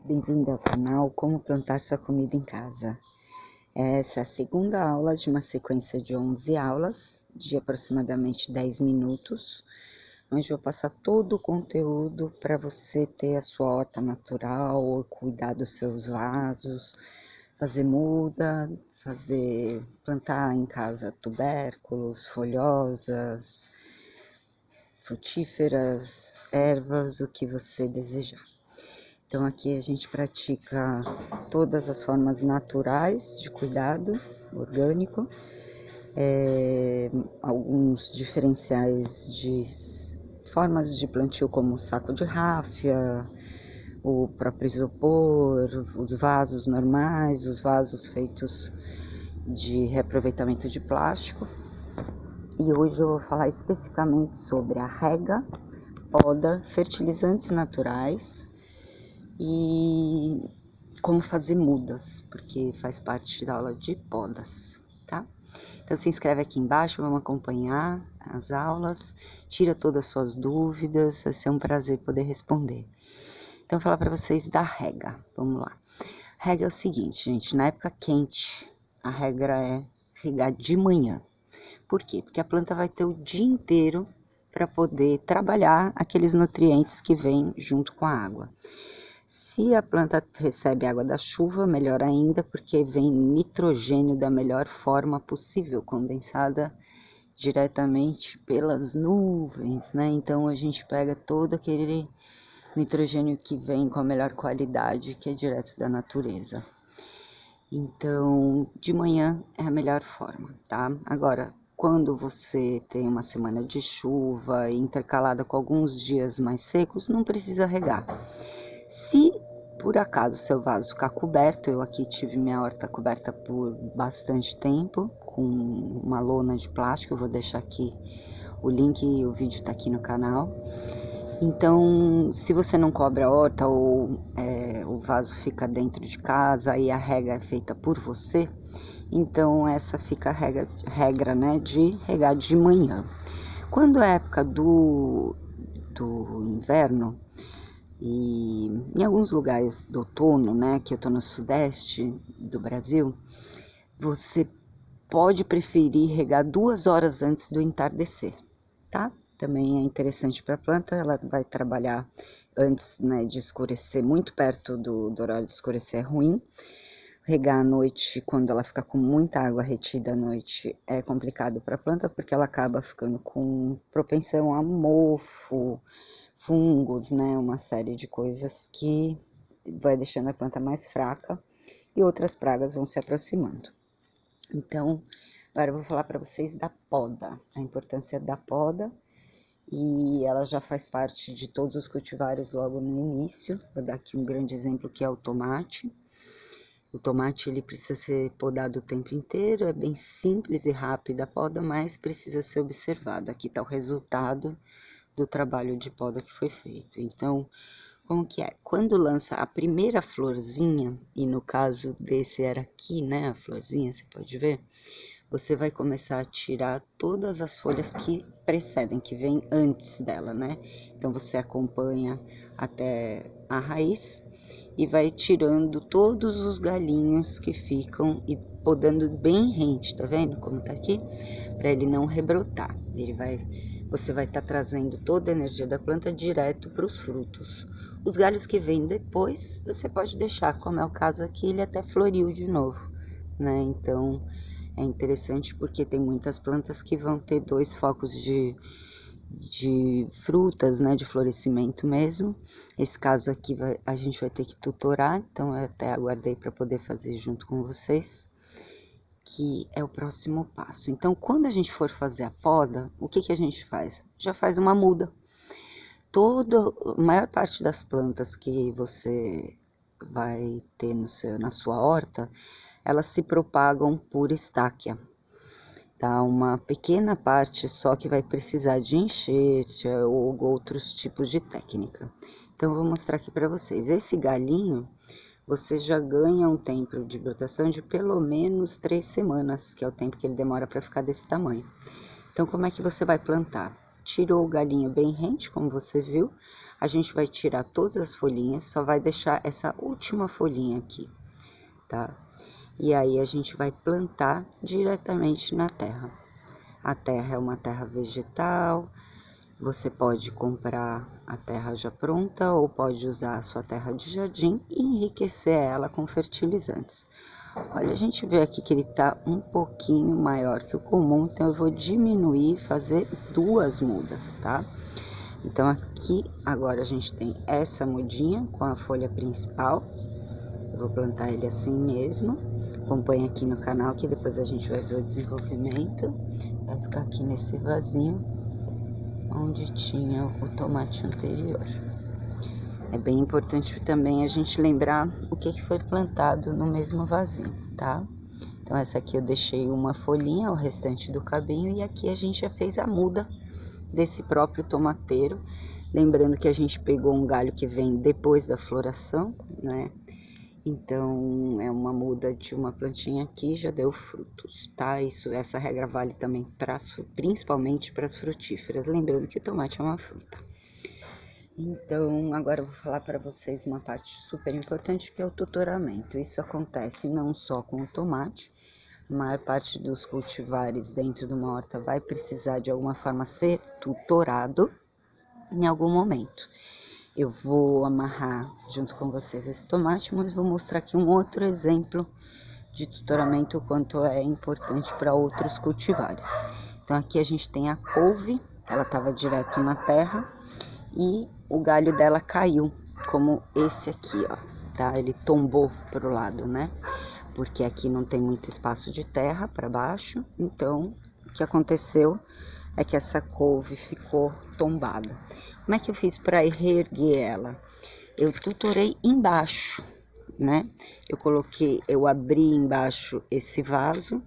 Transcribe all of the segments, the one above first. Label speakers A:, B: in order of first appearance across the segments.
A: Bem-vindo ao canal Como Plantar Sua Comida em Casa. Essa é a segunda aula de uma sequência de 11 aulas, de aproximadamente 10 minutos, onde eu vou passar todo o conteúdo para você ter a sua horta natural, cuidar dos seus vasos, fazer muda, plantar em casa tubérculos, folhosas, frutíferas, ervas, o que você desejar. Então aqui a gente pratica todas as formas naturais de cuidado orgânico, alguns diferenciais de formas de plantio como o saco de ráfia, o próprio isopor, os vasos normais, os vasos feitos de reaproveitamento de plástico. E hoje eu vou falar especificamente sobre a rega, poda, fertilizantes naturais e como fazer mudas, porque faz parte da aula de podas, tá? Então se inscreve aqui embaixo, vamos acompanhar as aulas, tira todas as suas dúvidas, vai ser um prazer poder responder. Então vou falar para vocês da rega, vamos lá. Rega é o seguinte, gente, na época quente, a regra é regar de manhã. Por quê? Porque a planta vai ter o dia inteiro para poder trabalhar aqueles nutrientes que vêm junto com a água. Se a planta recebe água da chuva, melhor ainda, porque vem nitrogênio da melhor forma possível, condensada diretamente pelas nuvens, né? Então a gente pega todo aquele nitrogênio que vem com a melhor qualidade, que é direto da natureza. Então, de manhã é a melhor forma, tá? Agora, quando você tem uma semana de chuva intercalada com alguns dias mais secos, não precisa regar. Se por acaso seu vaso ficar coberto, eu aqui tive minha horta coberta por bastante tempo, com uma lona de plástico, eu vou deixar aqui o link e o vídeo tá aqui no canal. Então, se você não cobre a horta ou o vaso fica dentro de casa e a rega é feita por você, então essa fica a regra, né, de regar de manhã. Quando é época do inverno, e em alguns lugares do outono, né, que eu tô no sudeste do Brasil, você pode preferir regar 2 horas antes do entardecer, tá? Também é interessante para a planta, ela vai trabalhar antes, né, de escurecer, muito perto do horário de escurecer é ruim. Regar à noite, quando ela fica com muita água retida à noite, é complicado para a planta, porque ela acaba ficando com propensão a mofo, fungos, né, uma série de coisas que vai deixando a planta mais fraca e outras pragas vão se aproximando. Então, agora eu vou falar para vocês da poda, a importância da poda, e ela já faz parte de todos os cultivares logo no início. Vou dar aqui um grande exemplo que é o tomate. O tomate ele precisa ser podado o tempo inteiro, é bem simples e rápida a poda, mas precisa ser observado. Aqui está o resultado do trabalho de poda que foi feito. Então, como que é? Quando lança a primeira florzinha, e no caso desse era aqui, né, a florzinha, você pode ver, você vai começar a tirar todas as folhas que precedem, que vêm antes dela, né? Então, você acompanha até a raiz e vai tirando todos os galhinhos que ficam e podando bem rente, tá vendo como tá aqui? Para ele não rebrotar. Você vai estar trazendo toda a energia da planta direto para os frutos. Os galhos que vêm depois, você pode deixar, como é o caso aqui, ele até floriu de novo, né? Então, é interessante porque tem muitas plantas que vão ter 2 focos de frutas, né, de florescimento mesmo. Esse caso aqui a gente vai ter que tutorar, então eu até aguardei para poder fazer junto com vocês, que é o próximo passo. Então, quando a gente for fazer a poda, o que a gente faz? Já faz uma muda. A maior parte das plantas que você vai ter na sua horta, elas se propagam por estáquia. Tá? Uma pequena parte só que vai precisar de enxerto ou outros tipos de técnica. Então, eu vou mostrar aqui para vocês. Esse galinho, você já ganha um tempo de brotação de pelo menos 3 semanas, que é o tempo que ele demora para ficar desse tamanho. Então, como é que você vai plantar? Tirou o galinho bem rente, como você viu, A gente vai tirar todas as folhinhas, só vai deixar essa última folhinha aqui, tá? E aí a gente vai plantar diretamente na terra. A terra é uma terra vegetal, você pode comprar a terra já pronta ou pode usar a sua terra de jardim e enriquecer ela com fertilizantes. Olha, a gente vê aqui que ele tá um pouquinho maior que o comum, então eu vou diminuir e fazer 2 mudas, tá? Então aqui agora a gente tem essa mudinha com a folha principal. Eu vou plantar ele assim mesmo. Acompanha aqui no canal que depois a gente vai ver o desenvolvimento. Vai ficar aqui nesse vasinho onde tinha o tomate anterior. É bem importante também a gente lembrar o que foi plantado no mesmo vasinho, tá? Então essa aqui eu deixei uma folhinha, o restante do cabinho, e aqui a gente já fez a muda desse próprio tomateiro. Lembrando que a gente pegou um galho que vem depois da floração, né? Então, é uma muda de uma plantinha que já deu frutos, tá? Essa regra vale também principalmente para as frutíferas. Lembrando que o tomate é uma fruta. Então, agora eu vou falar para vocês uma parte super importante, que é o tutoramento. Isso acontece não só com o tomate, a maior parte dos cultivares dentro de uma horta vai precisar de alguma forma ser tutorado em algum momento. Eu vou amarrar junto com vocês esse tomate, mas vou mostrar aqui um outro exemplo de tutoramento, o quanto é importante para outros cultivares. Então aqui a gente tem a couve, ela estava direto na terra e o galho dela caiu, como esse aqui, ó, tá? Ele tombou pro lado, né? Porque aqui não tem muito espaço de terra para baixo, então o que aconteceu é que essa couve ficou tombada. Como é que eu fiz para reerguer ela? Eu tutorei embaixo, né? Eu abri embaixo esse vaso,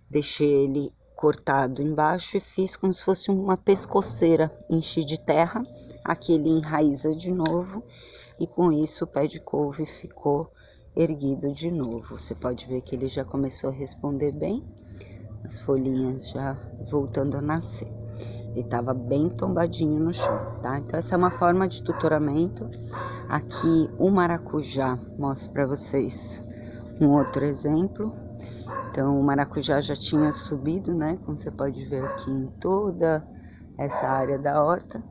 A: deixei ele cortado embaixo e fiz como se fosse uma pescoceira, enchi de terra, aqui ele enraiza de novo e com isso o pé de couve ficou erguido de novo. Você pode ver que ele já começou a responder bem, as folhinhas já voltando a nascer. Ele estava bem tombadinho no chão, tá? Então essa é uma forma de tutoramento. Aqui o maracujá, mostro para vocês um outro exemplo. Então o maracujá já tinha subido, né? Como você pode ver aqui em toda essa área da horta.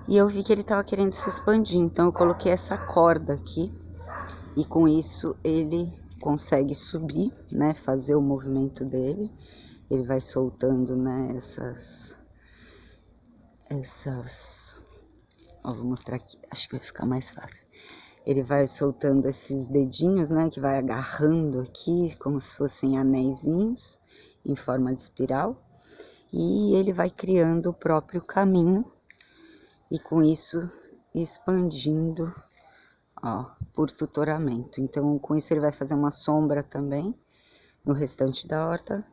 A: E eu vi que ele estava querendo se expandir, então eu coloquei essa corda aqui. E com isso ele consegue subir, né? Fazer o movimento dele. Ele vai soltando, né? Ó, vou mostrar aqui, acho que vai ficar mais fácil. Ele vai soltando esses dedinhos, né, que vai agarrando aqui, como se fossem anéisinhos, em forma de espiral. E ele vai criando o próprio caminho, e com isso expandindo, ó, por tutoramento. Então, com isso ele vai fazer uma sombra também no restante da horta,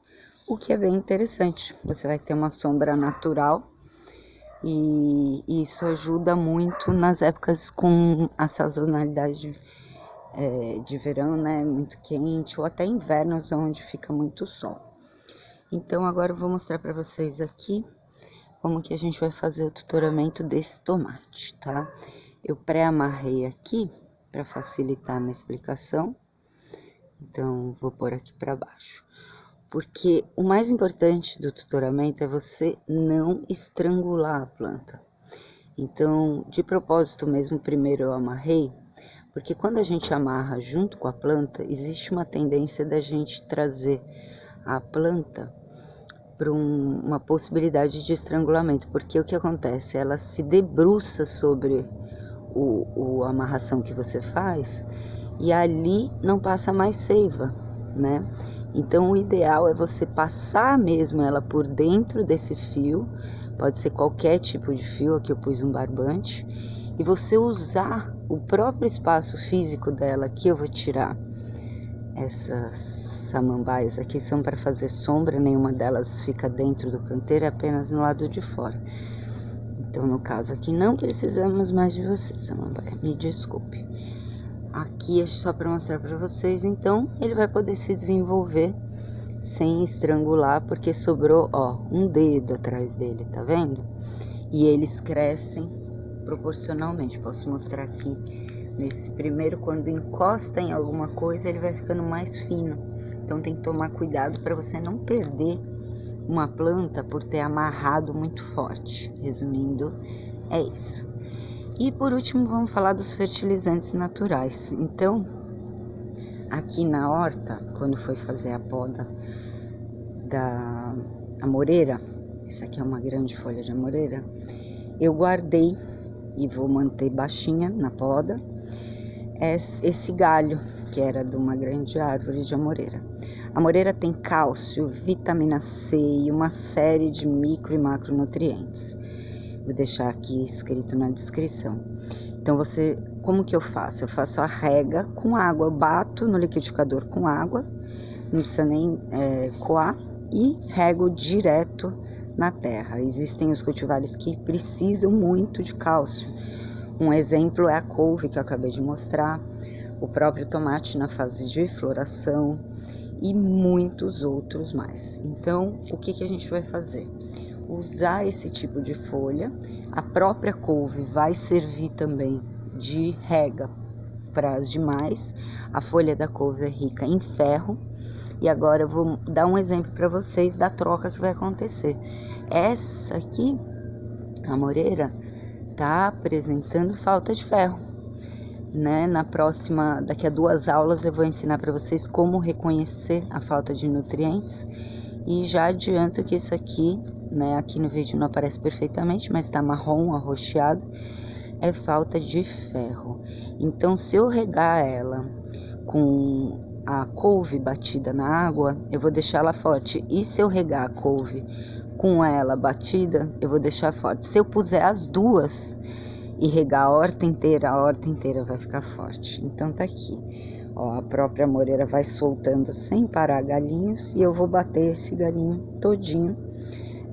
A: o que é bem interessante. Você vai ter uma sombra natural, e isso ajuda muito nas épocas com a sazonalidade de verão, né, muito quente, ou até invernos onde fica muito sol. Então agora eu vou mostrar para vocês aqui como que a gente vai fazer o tutoramento desse tomate, tá? Eu pré-amarrei aqui para facilitar na explicação, então vou pôr aqui para baixo. Porque o mais importante do tutoramento é você não estrangular a planta. Então, de propósito mesmo, primeiro eu amarrei, porque quando a gente amarra junto com a planta, existe uma tendência da gente trazer a planta para uma possibilidade de estrangulamento. Porque o que acontece? Ela se debruça sobre a amarração que você faz e ali não passa mais seiva, né? Então, o ideal é você passar mesmo ela por dentro desse fio, pode ser qualquer tipo de fio, aqui eu pus um barbante, e você usar o próprio espaço físico dela. Aqui eu vou tirar essas samambaias aqui, são para fazer sombra, nenhuma delas fica dentro do canteiro, é apenas no lado de fora. Então, no caso aqui, não precisamos mais de você, samambaia, me desculpe. Aqui é só para mostrar para vocês, então ele vai poder se desenvolver sem estrangular, porque sobrou, ó, um dedo atrás dele, tá vendo? E eles crescem proporcionalmente. Posso mostrar aqui nesse primeiro, quando encosta em alguma coisa, ele vai ficando mais fino. Então tem que tomar cuidado para você não perder uma planta por ter amarrado muito forte. Resumindo, é isso. E por último, vamos falar dos fertilizantes naturais. Então, aqui na horta, quando foi fazer a poda da amoreira, essa aqui é uma grande folha de amoreira, eu guardei e vou manter baixinha na poda esse galho, que era de uma grande árvore de amoreira. A amoreira tem cálcio, vitamina C e uma série de micro e macronutrientes. Vou deixar aqui escrito na descrição. Então como que eu faço? Eu faço a rega com água, eu bato no liquidificador com água, não precisa nem coar, e rego direto na terra. Existem os cultivares que precisam muito de cálcio. Um exemplo é a couve que eu acabei de mostrar, o próprio tomate na fase de floração e muitos outros mais. Então, o que a gente vai fazer? Usar esse tipo de folha. A própria couve vai servir também de rega para as demais. A folha da couve é rica em ferro. E agora eu vou dar um exemplo para vocês da troca que vai acontecer. Essa aqui, a amoreira, tá apresentando falta de ferro, né? Daqui a 2 aulas eu vou ensinar para vocês como reconhecer a falta de nutrientes. E já adianto que isso aqui, né, aqui no vídeo não aparece perfeitamente, mas tá marrom, arroxeado, é falta de ferro. Então, se eu regar ela com a couve batida na água, eu vou deixar ela forte. E se eu regar a couve com ela batida, eu vou deixar forte. Se eu puser as duas e regar a horta inteira vai ficar forte. Então tá aqui. Ó, a própria amoreira vai soltando sem parar galinhos e eu vou bater esse galinho todinho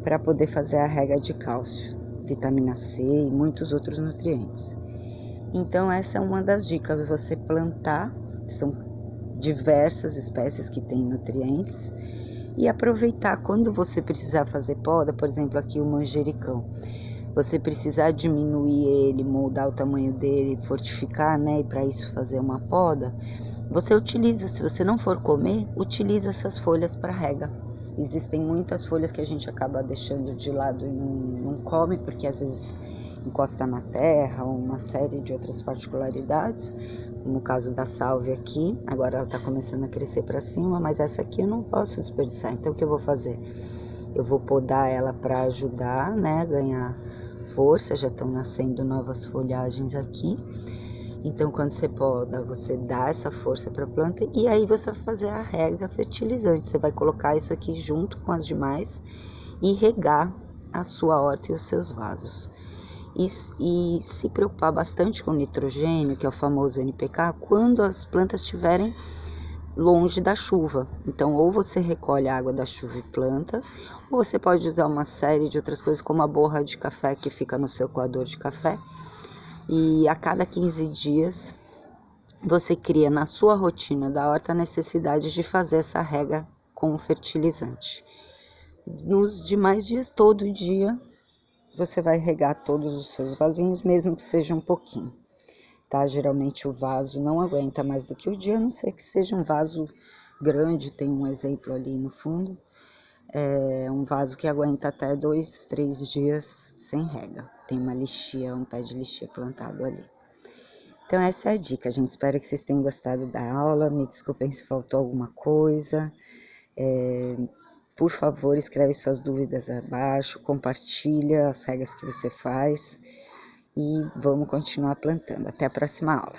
A: para poder fazer a rega de cálcio, vitamina C e muitos outros nutrientes. Então essa é uma das dicas, você plantar, são diversas espécies que têm nutrientes, e aproveitar quando você precisar fazer poda, por exemplo aqui o manjericão. Você precisar diminuir ele, moldar o tamanho dele, fortificar, né? E para isso fazer uma poda, você utiliza, se você não for comer, utiliza essas folhas para rega. Existem muitas folhas que a gente acaba deixando de lado e não come, porque às vezes encosta na terra, ou uma série de outras particularidades, como o caso da sálvia aqui. Agora ela está começando a crescer para cima, mas essa aqui eu não posso desperdiçar. Então o que eu vou fazer? Eu vou podar ela para ajudar, né, a ganhar força. Já estão nascendo novas folhagens aqui. Então, quando você poda, você dá essa força para a planta e aí você vai fazer a rega fertilizante. Você vai colocar isso aqui junto com as demais e regar a sua horta e os seus vasos. E se preocupar bastante com o nitrogênio, que é o famoso NPK, quando as plantas estiverem longe da chuva. Então, ou você recolhe a água da chuva e planta, ou você pode usar uma série de outras coisas, como a borra de café que fica no seu coador de café. E a cada 15 dias, você cria na sua rotina da horta a necessidade de fazer essa rega com fertilizante. Nos demais dias, todo dia, você vai regar todos os seus vasinhos, mesmo que seja um pouquinho. Tá? Geralmente o vaso não aguenta mais do que o dia, a não ser que seja um vaso grande, tem um exemplo ali no fundo. É um vaso que aguenta até 2, 3 dias sem rega. Tem uma lixia, um pé de lixia plantado ali. Então essa é a dica, gente. Espero que vocês tenham gostado da aula. Me desculpem se faltou alguma coisa. Por favor, escreve suas dúvidas abaixo, compartilha as regras que você faz e vamos continuar plantando. Até a próxima aula.